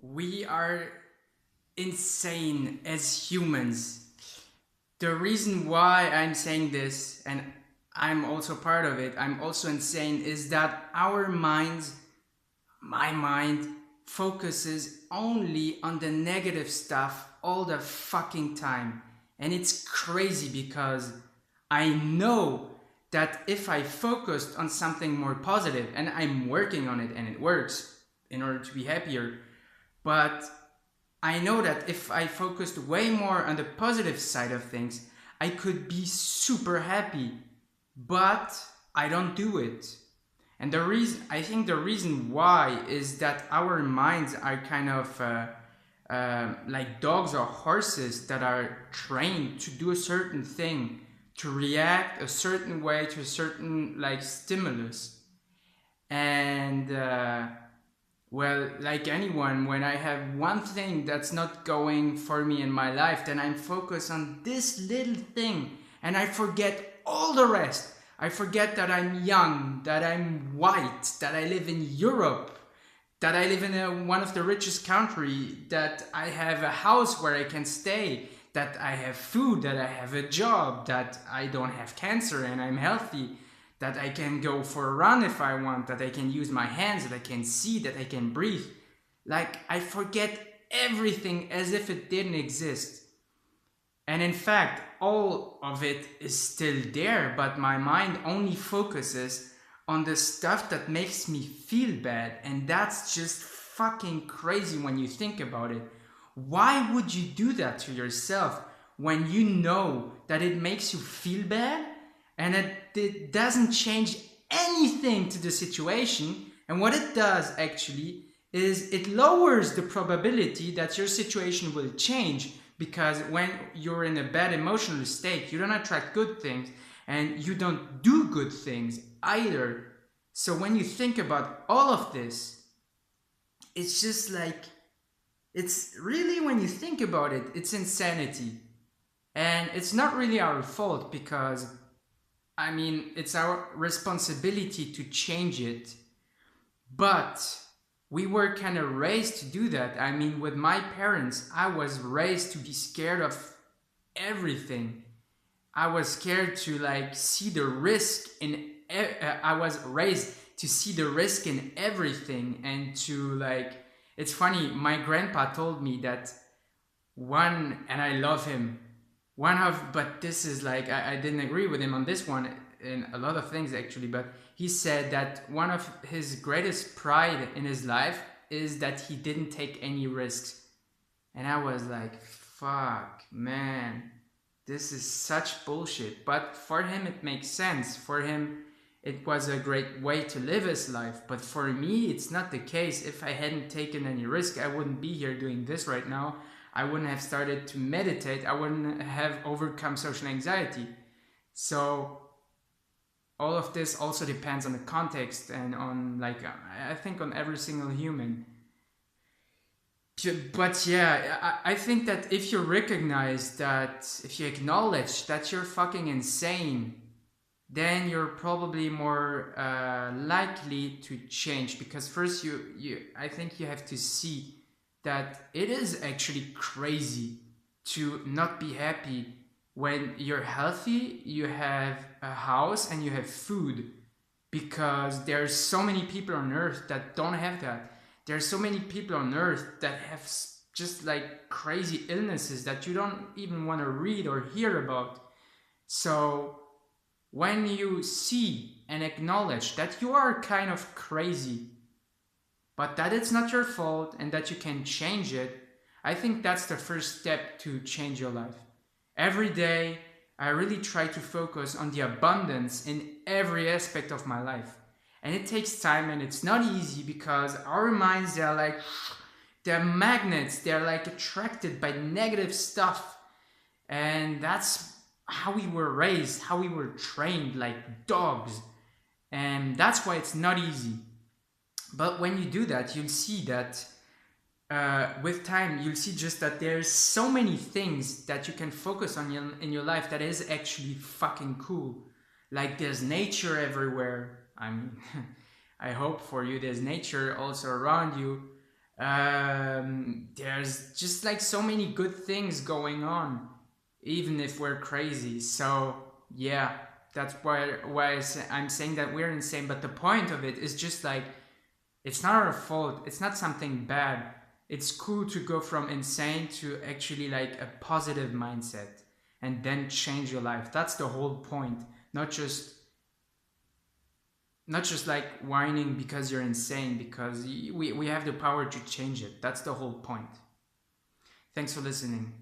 We are insane as humans. The reason why I'm saying this, and I'm also part of it, I'm also insane, is that our minds, my mind, focuses only on the negative stuff all the fucking time. And it's crazy because I know that if I focused on something more positive, and I'm working on it and it works in order to be happier, but I know that if I focused way more on the positive side of things, I could be super happy. But I don't do it. And I think the reason why is that our minds are kind of like dogs or horses that are trained to do a certain thing, to react a certain way to a certain like stimulus. And well, like anyone, when I have one thing that's not going for me in my life, then I'm focused on this little thing and I forget all the rest. I forget that I'm young, that I'm white, that I live in Europe, that I live in one of the richest country, that I have a house where I can stay, that I have food, that I have a job, that I don't have cancer and I'm healthy, that I can go for a run if I want, that I can use my hands, that I can see, that I can breathe. Like, I forget everything as if it didn't exist. And in fact, all of it is still there, but my mind only focuses on the stuff that makes me feel bad. And that's just fucking crazy when you think about it. Why would you do that to yourself when you know that it makes you feel bad and it doesn't change anything to the situation? And what it does actually is it lowers the probability that your situation will change, because when you're in a bad emotional state, you don't attract good things and you don't do good things either. So when you think about all of this, it's just like, it's really, when you think about it, it's insanity. And it's not really our fault because, I mean, it's our responsibility to change it. But we were kind of raised to do that. I mean, with my parents, I was raised to be scared of everything. I was scared to like see the risk in. I was raised to see the risk in everything and to like. It's funny. My grandpa told me that one, and I love him. But this is like I didn't agree with him on this one in a lot of things actually. But he said that one of his greatest pride in his life is that he didn't take any risks, and I was like, fuck, man, this is such bullshit. But for him, it makes sense. For him, it was a great way to live his life. But for me, it's not the case. If I hadn't taken any risk, I wouldn't be here doing this right now. I wouldn't have started to meditate. I wouldn't have overcome social anxiety. So all of this also depends on the context and on, like, I think on every single human. But yeah, I think that if you recognize that, if you acknowledge that you're fucking insane, then you're probably more likely to change. Because first, I think you have to see that it is actually crazy to not be happy when you're healthy, you have a house, and you have food. Because there's so many people on earth that don't have that. There's so many people on earth that have just like crazy illnesses that you don't even want to read or hear about. So when you see and acknowledge that you are kind of crazy, but that it's not your fault and that you can change it, I think that's the first step to change your life. Every day, I really try to focus on the abundance in every aspect of my life. And it takes time and it's not easy because our minds, they're magnets, they're like attracted by negative stuff. And that's how we were raised, how we were trained like dogs. And that's why it's not easy. But when you do that, you'll see that with time, you'll see just that there's so many things that you can focus on in your life that is actually fucking cool. Like there's nature everywhere. I mean, I hope for you there's nature also around you. There's just like so many good things going on, even if we're crazy. So yeah, that's I'm saying that we're insane. But the point of it is just like, it's not our fault. It's not something bad. It's cool to go from insane to actually like a positive mindset and then change your life. That's the whole point. Not just like whining because you're insane, because we have the power to change it. That's the whole point. Thanks for listening.